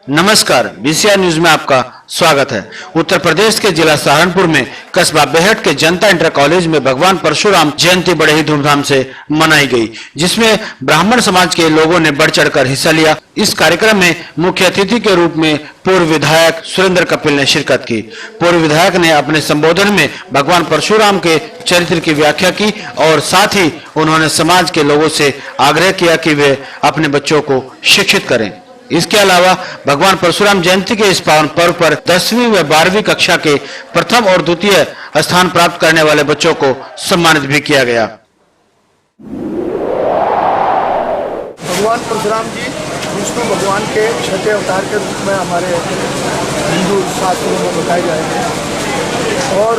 नमस्कार, BCR news में आपका स्वागत है। उत्तर प्रदेश के जिला सहारनपुर में कस्बा बेहट के जनता इंटर कॉलेज में भगवान परशुराम जयंती बड़े ही धूमधाम से मनाई गई, जिसमें ब्राह्मण समाज के लोगों ने बढ़ चढ़कर हिस्सा लिया। इस कार्यक्रम में मुख्य अतिथि के रूप में पूर्व विधायक सुरेंद्र कपिल ने शिरकत की। पूर्व विधायक ने अपने संबोधन में भगवान परशुराम के चरित्र की व्याख्या की और साथ ही उन्होंने समाज के लोगों से आग्रह किया कि वे अपने बच्चों को शिक्षित करें। इसके अलावा भगवान परशुराम जयंती के इस पावन पर्व पर 10वीं व 12वीं कक्षा के प्रथम और द्वितीय स्थान प्राप्त करने वाले बच्चों को सम्मानित भी किया गया। भगवान परशुराम जी विष्णु भगवान के छठे अवतार के रूप में हमारे हिंदू शास्त्रों में बताए जाएंगे और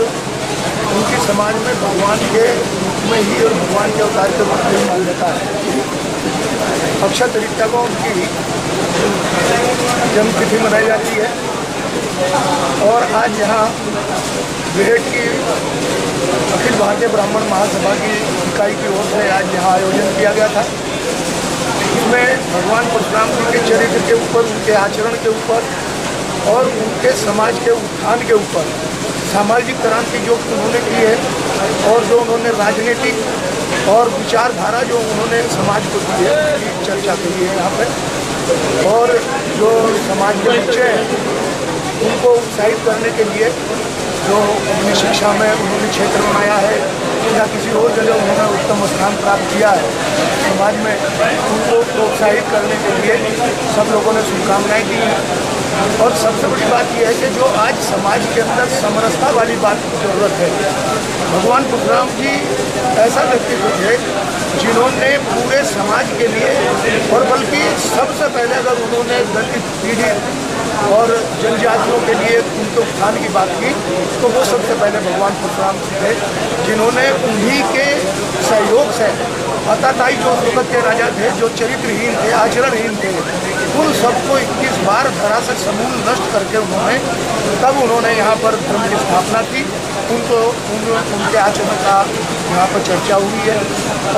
उनके समाज में भगवान के रूप में ही और भगवान के अवतार के रूप में ही मान्यता है। अक्षय तृतीया को उनकी जन्मतिथि मनाई जाती है और आज यहाँ बेहट की अखिल भारतीय ब्राह्मण महासभा की इकाई की ओर से आज यहाँ आयोजन किया गया था। इसमें भगवान परशुराम जी के चरित्र के ऊपर, उनके आचरण के ऊपर और उनके समाज के उत्थान के ऊपर सामाजिक क्रांति जो उन्होंने की है और जो उन्होंने राजनीतिक और विचारधारा जो उन्होंने समाज को दी है उसकी चर्चा की है यहाँ पे। और जो समाज के बच्चे हैं उनको उत्साहित करने के लिए जो अपनी शिक्षा में उन्होंने क्षेत्र बनाया है या किसी और जगह उन्होंने उत्तम स्थान प्राप्त किया है, समाज में उनको प्रोत्साहित करने के लिए सब लोगों ने शुभकामनाएँ दी हैं। और सबसे बड़ी बात यह है कि जो आज समाज के अंदर समरसता वाली बात की जरूरत है, भगवान परशुराम जी ऐसा व्यक्तित्व थे जिन्होंने पूरे समाज के लिए और बल्कि सबसे पहले अगर उन्होंने दलित पीड़ित और जनजातियों के लिए उनके उत्थान की बात की तो वो सबसे पहले भगवान परशुराम जी थे, जिन्होंने उन्हीं के सहयोग से अताताई जो जगत के राजा थे, जो चरित्रहीन थे, आचरणहीन थे, उन सबको 21 बार धरा से समूल नष्ट करके उन्होंने यहाँ पर धर्म की स्थापना की। उनके आचरण का यहाँ पर चर्चा हुई है।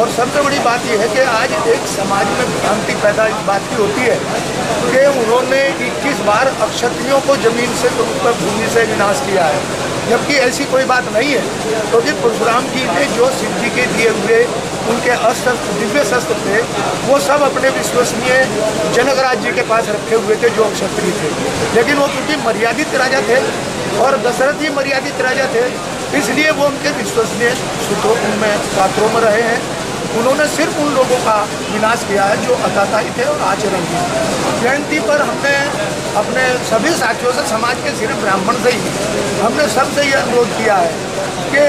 और सबसे बड़ी बात यह है कि आज एक समाज में भ्रांति पैदा इस बात की होती है कि उन्होंने 21 बार अक्षत्रियों को जमीन से ऊपर भूमि से विनाश किया है, जबकि ऐसी कोई बात नहीं है। क्योंकि परशुराम जी ने जो सिद्धि के दिए हुए उनके अस्त्र, दिव्य शस्त्र थे, वो सब अपने विश्वसनीय जनक राज्य के पास रखे हुए थे जो क्षत्रिय थे। लेकिन वो क्योंकि मर्यादित राजा थे और दशरथ ही मर्यादित राजा थे, इसलिए वो उनके विश्वसनीय सूत्रों उनमें पात्रों में रहे हैं। उन्होंने सिर्फ उन लोगों का विनाश किया है जो अताताई थे और आचरण थे। जयंती पर हमने अपने सभी साथियों से, समाज के सिर्फ ब्राह्मण से ही हमने सबसे ये अनुरोध किया है कि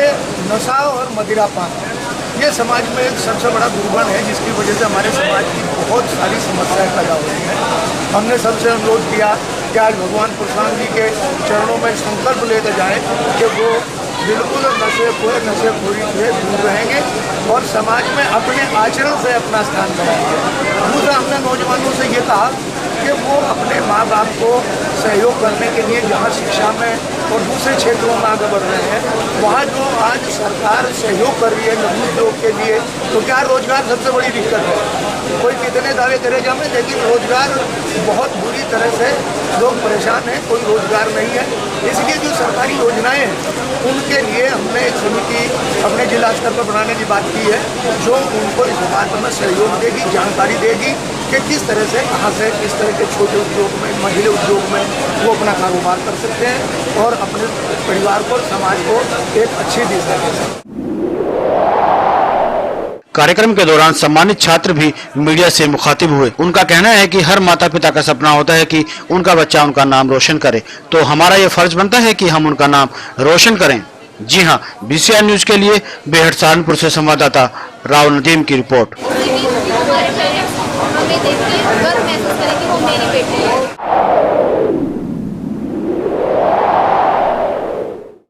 नशा और मदिरापान ये समाज में एक सबसे बड़ा दुर्गुण है, जिसकी वजह से हमारे समाज की बहुत सारी समस्याएं पैदा हो रही हैं। हमने सबसे अनुरोध किया कि आज भगवान परशुराम जी के चरणों में संकल्प लेकर जाएं कि वो बिल्कुल नशेखोरी से दूर रहेंगे और समाज में अपने आचरण से अपना स्थान बनाएंगे। दूसरा, हमने नौजवानों से ये कहा कि वो अपने माँ बाप को सहयोग करने के लिए जहाँ शिक्षा में और दूसरे क्षेत्रों में आगे बढ़ रहे हैं, वहाँ जो आज सरकार सहयोग कर रही है लघु उद्योग के लिए, तो क्या रोजगार सबसे बड़ी दिक्कत है। कोई कितने दावे करेगा हमें, लेकिन रोजगार बहुत बुरी तरह से लोग परेशान हैं, कोई रोजगार नहीं है। इसलिए जो सरकारी योजनाएं हैं उनके लिए हमने एक समिति अपने जिला स्तर पर बनाने की बात की है, जो उनको इस बात में सहयोग देगी, जानकारी देगी कि किस तरह से, कहाँ से, किस तरह के छोटे उद्योग में, महिला उद्योग में वो अपना कारोबार कर सकते हैं और अपने परिवार को, समाज को एक अच्छी दिशा दे सकते हैं। कार्यक्रम के दौरान सम्मानित छात्र भी मीडिया से मुखातिब हुए। उनका कहना है कि हर माता पिता का सपना होता है कि उनका बच्चा उनका नाम रोशन करे, तो हमारा ये फर्ज बनता है कि हम उनका नाम रोशन करें। जी हाँ, बीसीआर न्यूज के लिए बेहट सहारनपुर से संवाददाता राव नदीम की रिपोर्ट। हमें देख के गर्व महसूस करें कि वो मेरी बेटी है।